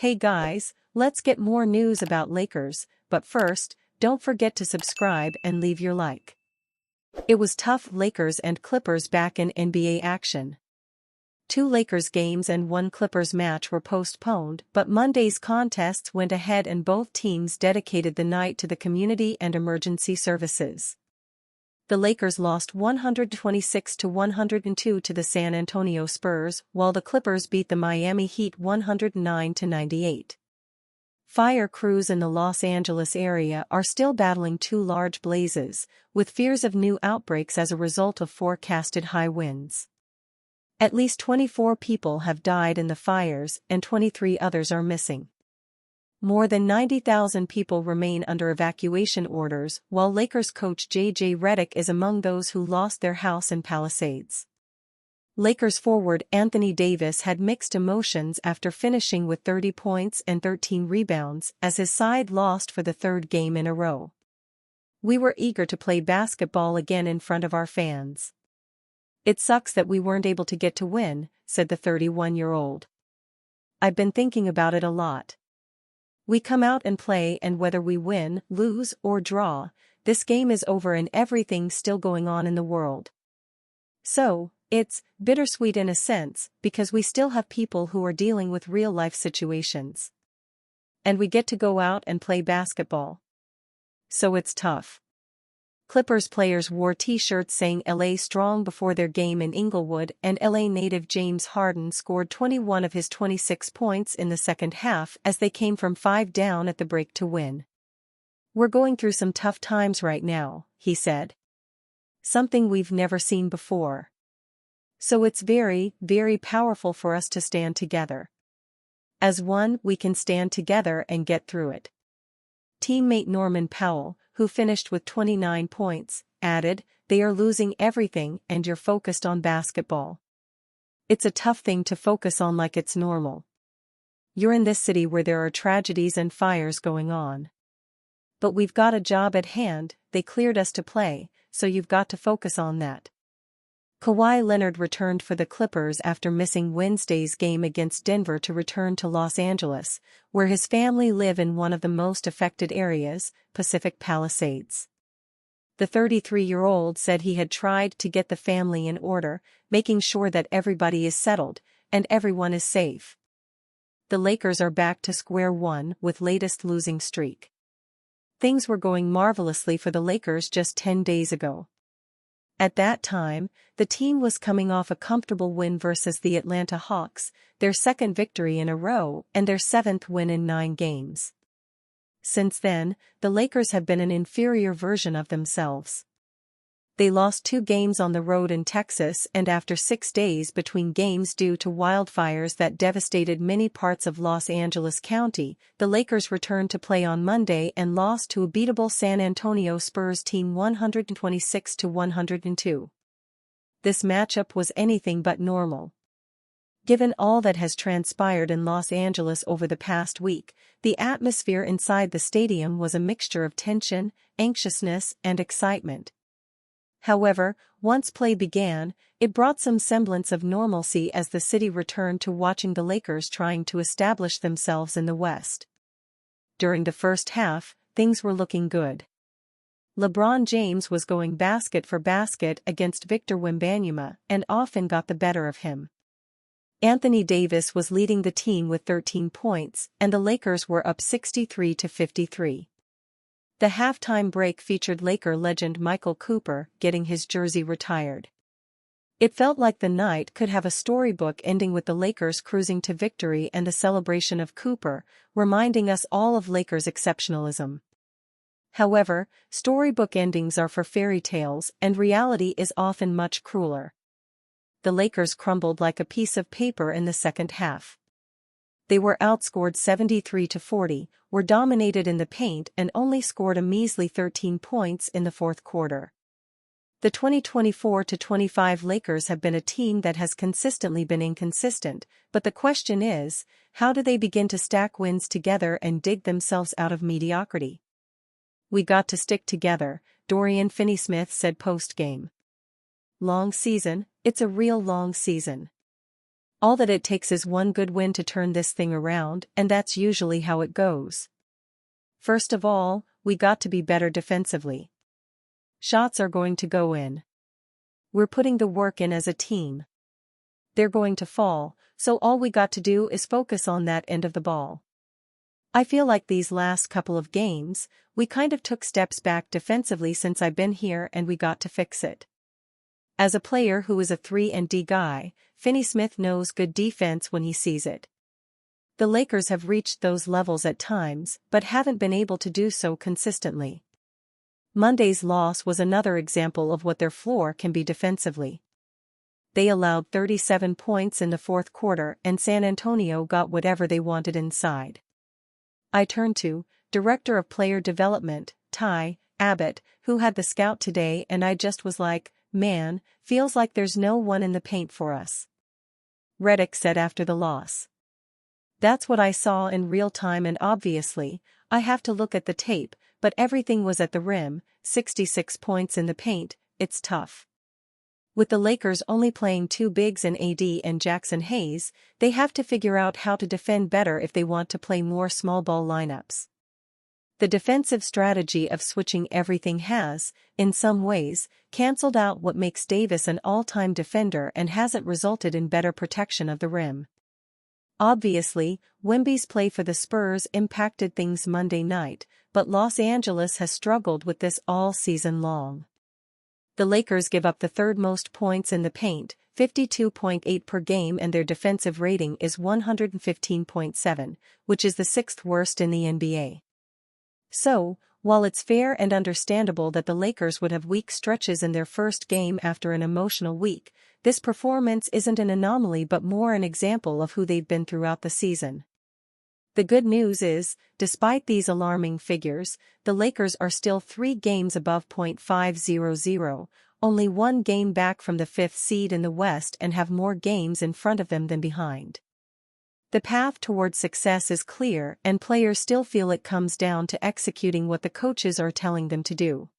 Hey guys, let's get more news about Lakers, but first, don't forget to subscribe and leave your like. It was tough. Lakers and Clippers back in NBA action. 2 Lakers games and 1 Clippers match were postponed, but Monday's contests went ahead and both teams dedicated the night to the community and emergency services. The Lakers lost 126-102 to the San Antonio Spurs, while the Clippers beat the Miami Heat 109-98. Fire crews in the Los Angeles area are still battling 2 large blazes, with fears of new outbreaks as a result of forecasted high winds. At least 24 people have died in the fires and 23 others are missing. More than 90,000 people remain under evacuation orders, while Lakers coach J.J. Redick is among those who lost their house in Palisades. Lakers forward Anthony Davis had mixed emotions after finishing with 30 points and 13 rebounds as his side lost for the 3rd game in a row. "We were eager to play basketball again in front of our fans. It sucks that we weren't able to get to win," said the 31-year-old. "I've been thinking about it a lot. We come out and play, and whether we win, lose, or draw, this game is over and everything's still going on in the world. So, it's bittersweet in a sense, because we still have people who are dealing with real-life situations. And we get to go out and play basketball. So it's tough." Clippers players wore t-shirts saying LA Strong before their game in Inglewood, and LA native James Harden scored 21 of his 26 points in the second half as they came from 5 down at the break to win. "We're going through some tough times right now," he said. "Something we've never seen before. So it's very, very powerful for us to stand together. As one, we can stand together and get through it." Teammate Norman Powell, who finished with 29 points, added, "They are losing everything and you're focused on basketball. It's a tough thing to focus on like it's normal. You're in this city where there are tragedies and fires going on. But we've got a job at hand, they cleared us to play, so you've got to focus on that." Kawhi Leonard returned for the Clippers after missing Wednesday's game against Denver to return to Los Angeles, where his family live in one of the most affected areas, Pacific Palisades. The 33-year-old said he had tried to get the family in order, making sure that everybody is settled and everyone is safe. The Lakers are back to square one with latest losing streak. Things were going marvelously for the Lakers just 10 days ago. At that time, the team was coming off a comfortable win versus the Atlanta Hawks, their 2nd victory in a row and their 7th win in 9 games. Since then, the Lakers have been an inferior version of themselves. They lost 2 games on the road in Texas, and after 6 days between games due to wildfires that devastated many parts of Los Angeles County, the Lakers returned to play on Monday and lost to a beatable San Antonio Spurs team 126-102. This matchup was anything but normal. Given all that has transpired in Los Angeles over the past week, the atmosphere inside the stadium was a mixture of tension, anxiousness, and excitement. However, once play began, it brought some semblance of normalcy as the city returned to watching the Lakers trying to establish themselves in the West. During the first half, things were looking good. LeBron James was going basket for basket against Victor Wembanyama and often got the better of him. Anthony Davis was leading the team with 13 points, and the Lakers were up 63-53. The halftime break featured Laker legend Michael Cooper getting his jersey retired. It felt like the night could have a storybook ending with the Lakers cruising to victory and a celebration of Cooper, reminding us all of Lakers' exceptionalism. However, storybook endings are for fairy tales, and reality is often much crueler. The Lakers crumbled like a piece of paper in the second half. They were outscored 73-40, were dominated in the paint and only scored a measly 13 points in the 4th quarter. The 2024-25 Lakers have been a team that has consistently been inconsistent, but the question is, how do they begin to stack wins together and dig themselves out of mediocrity? "We got to stick together," Dorian Finney-Smith said post-game. "Long season, it's a real long season. All that it takes is one good win to turn this thing around, and that's usually how it goes. First of all, we got to be better defensively. Shots are going to go in. We're putting the work in as a team. They're going to fall, so all we got to do is focus on that end of the ball. I feel like these last couple of games, we kind of took steps back defensively since I've been here and we got to fix it. As a player who is a 3-and-D guy, Finney Smith knows good defense when he sees it. The Lakers have reached those levels at times but haven't been able to do so consistently. Monday's loss was another example of what their floor can be defensively. They allowed 37 points in the fourth quarter and San Antonio got whatever they wanted inside. I turned to Director of Player Development, Ty Abbott, who had the scout today, and I just was like, man, feels like there's no one in the paint for us. Redick said after the loss. That's what I saw in real time, and obviously, I have to look at the tape, but everything was at the rim, 66 points in the paint, it's tough. With the Lakers only playing two bigs in AD and Jackson Hayes, they have to figure out how to defend better if they want to play more small ball lineups. The defensive strategy of switching everything has, in some ways, cancelled out what makes Davis an all-time defender and hasn't resulted in better protection of the rim. Obviously, Wemby's play for the Spurs impacted things Monday night, but Los Angeles has struggled with this all season long. The Lakers give up the third most points in the paint, 52.8 per game, and their defensive rating is 115.7, which is the sixth worst in the NBA. So, while it's fair and understandable that the Lakers would have weak stretches in their first game after an emotional week, this performance isn't an anomaly but more an example of who they've been throughout the season. The good news is, despite these alarming figures, the Lakers are still 3 games above .500, only 1 game back from the 5th seed in the West, and have more games in front of them than behind. The path towards success is clear, and players still feel it comes down to executing what the coaches are telling them to do.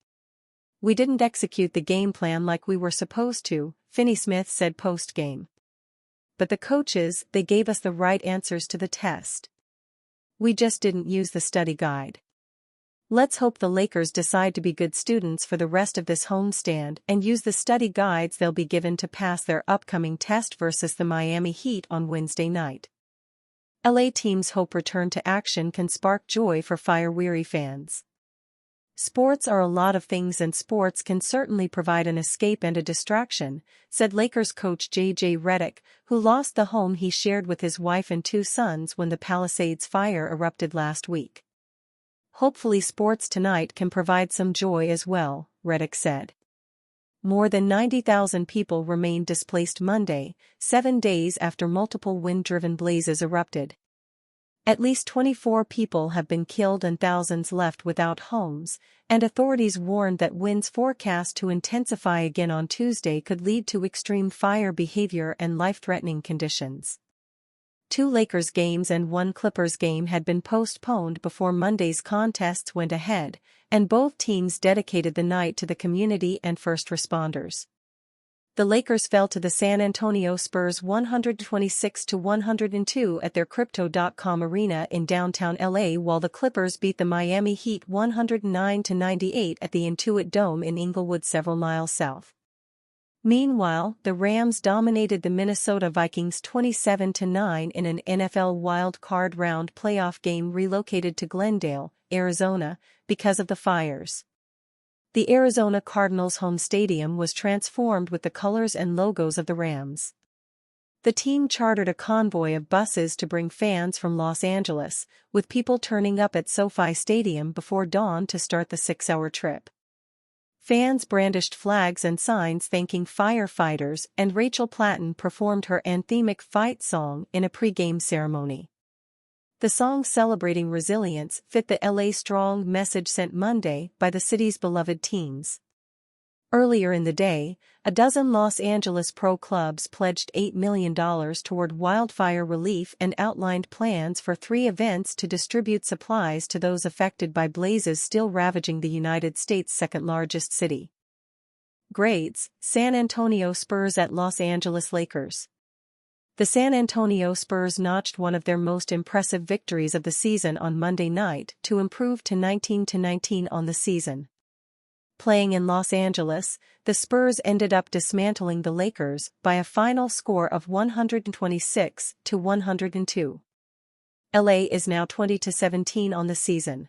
We didn't execute the game plan like we were supposed to, Finney Smith said post-game. But the coaches, they gave us the right answers to the test. We just didn't use the study guide. Let's hope the Lakers decide to be good students for the rest of this homestand and use the study guides they'll be given to pass their upcoming test versus the Miami Heat on Wednesday night. LA team's hope return to action can spark joy for fire-weary fans. Sports are a lot of things, and sports can certainly provide an escape and a distraction, said Lakers coach J.J. Redick, who lost the home he shared with his wife and 2 sons when the Palisades fire erupted last week. Hopefully sports tonight can provide some joy as well, Redick said. More than 90,000 people remained displaced Monday, 7 days after multiple wind-driven blazes erupted. At least 24 people have been killed and thousands left without homes, and authorities warned that winds forecast to intensify again on Tuesday could lead to extreme fire behavior and life-threatening conditions. 2 Lakers games and 1 Clippers game had been postponed before Monday's contests went ahead, and both teams dedicated the night to the community and first responders. The Lakers fell to the San Antonio Spurs 126-102 at their Crypto.com arena in downtown LA, while the Clippers beat the Miami Heat 109-98 at the Intuit Dome in Inglewood, several miles south. Meanwhile, the Rams dominated the Minnesota Vikings 27-9 in an NFL Wild Card Round playoff game relocated to Glendale, Arizona, because of the fires. The Arizona Cardinals' home stadium was transformed with the colors and logos of the Rams. The team chartered a convoy of buses to bring fans from Los Angeles, with people turning up at SoFi Stadium before dawn to start the 6-hour trip. Fans brandished flags and signs thanking firefighters, and Rachel Platten performed her anthemic fight song in a pre-game ceremony. The song celebrating resilience fit the LA Strong message sent Monday by the city's beloved teams. Earlier in the day, a dozen Los Angeles pro clubs pledged $8 million toward wildfire relief and outlined plans for 3 events to distribute supplies to those affected by blazes still ravaging the United States' second-largest city. Grades: San Antonio Spurs at Los Angeles Lakers. The San Antonio Spurs notched one of their most impressive victories of the season on Monday night to improve to 19-19 on the season. Playing in Los Angeles, the Spurs ended up dismantling the Lakers by a final score of 126-102. LA is now 20-17 on the season.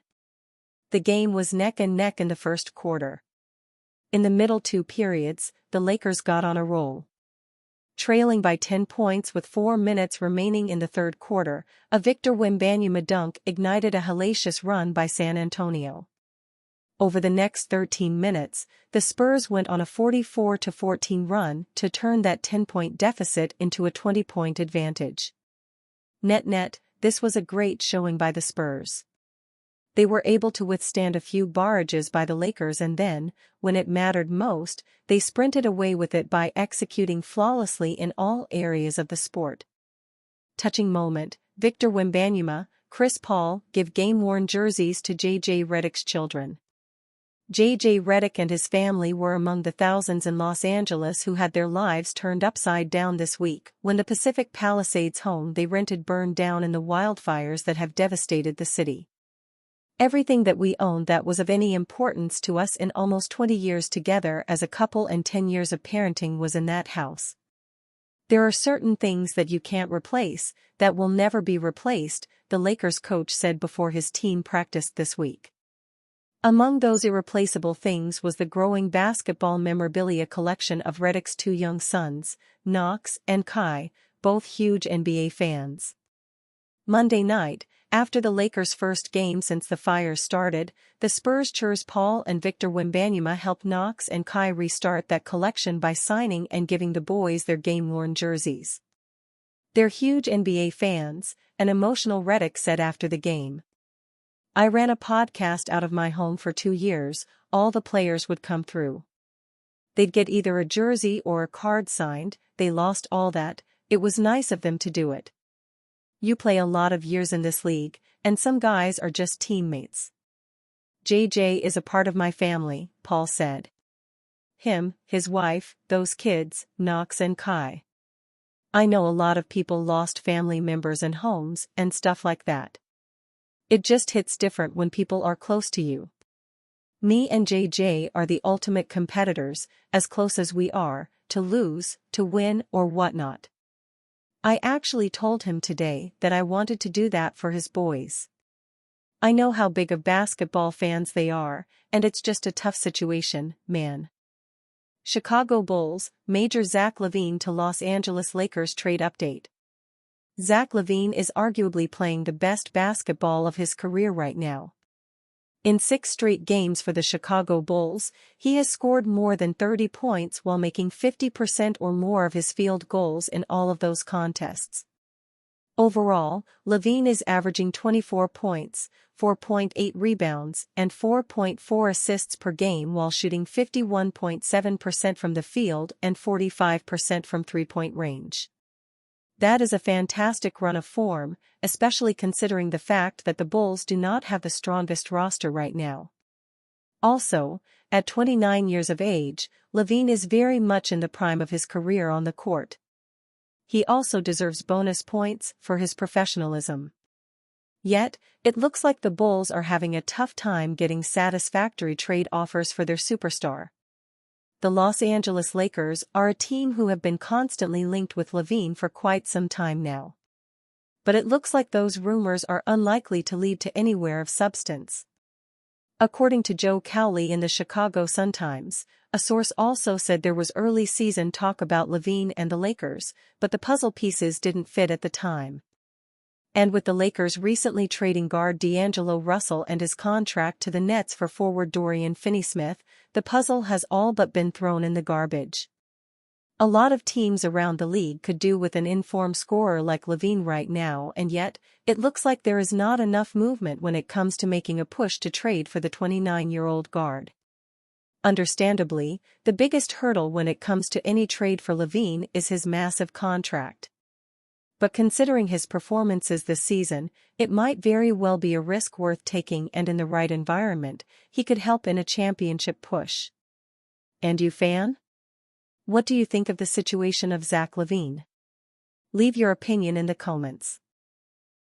The game was neck and neck in the first quarter. In the middle two periods, the Lakers got on a roll. Trailing by 10 points with 4 minutes remaining in the third quarter, a Victor Wembanyama dunk ignited a hellacious run by San Antonio. Over the next 13 minutes, the Spurs went on a 44-14 run to turn that 10-point deficit into a 20-point advantage. Net-net, this was a great showing by the Spurs. They were able to withstand a few barrages by the Lakers, and then, when it mattered most, they sprinted away with it by executing flawlessly in all areas of the sport. Touching moment, Victor Wembanyama, Chris Paul give game-worn jerseys to J.J. Redick's children. J.J. Redick and his family were among the thousands in Los Angeles who had their lives turned upside down this week when the Pacific Palisades home they rented burned down in the wildfires that have devastated the city. Everything that we owned that was of any importance to us in almost 20 years together as a couple and 10 years of parenting was in that house. There are certain things that you can't replace, that will never be replaced, the Lakers coach said before his team practiced this week. Among those irreplaceable things was the growing basketball memorabilia collection of Redick's two young sons, Knox and Kai, both huge NBA fans. Monday night, after the Lakers' first game since the fire started, the Spurs' Paul and Victor Wembanyama helped Knox and Kai restart that collection by signing and giving the boys their game-worn jerseys. They're huge NBA fans, an emotional Redick said after the game. I ran a podcast out of my home for 2 years, all the players would come through. They'd get either a jersey or a card signed, they lost all that, it was nice of them to do it. You play a lot of years in this league, and some guys are just teammates. JJ is a part of my family, Paul said. Him, his wife, those kids, Knox and Kai. I know a lot of people lost family members and homes and stuff like that. It just hits different when people are close to you. Me and JJ are the ultimate competitors, as close as we are, to lose, to win or whatnot. I actually told him today that I wanted to do that for his boys. I know how big of basketball fans they are, and it's just a tough situation, man. Chicago Bulls, Major Zach Lavine to Los Angeles Lakers trade update. Zach Lavine is arguably playing the best basketball of his career right now. In 6 straight games for the Chicago Bulls, he has scored more than 30 points while making 50% or more of his field goals in all of those contests. Overall, Lavine is averaging 24 points, 4.8 rebounds, and 4.4 assists per game while shooting 51.7% from the field and 45% from three-point range. That is a fantastic run of form, especially considering the fact that the Bulls do not have the strongest roster right now. Also, at 29 years of age, Lavine is very much in the prime of his career on the court. He also deserves bonus points for his professionalism. Yet, it looks like the Bulls are having a tough time getting satisfactory trade offers for their superstar. The Los Angeles Lakers are a team who have been constantly linked with Lavine for quite some time now. But it looks like those rumors are unlikely to lead to anywhere of substance. According to Joe Cowley in the Chicago Sun-Times, a source also said there was early season talk about Lavine and the Lakers, but the puzzle pieces didn't fit at the time. And with the Lakers recently trading guard D'Angelo Russell and his contract to the Nets for forward Dorian Finney-Smith, the puzzle has all but been thrown in the garbage. A lot of teams around the league could do with an in-form scorer like Lavine right now, and yet, it looks like there is not enough movement when it comes to making a push to trade for the 29-year-old guard. Understandably, the biggest hurdle when it comes to any trade for Lavine is his massive contract. But considering his performances this season, it might very well be a risk worth taking, and in the right environment, he could help in a championship push. And you, fan? What do you think of the situation of Zach Lavine? Leave your opinion in the comments.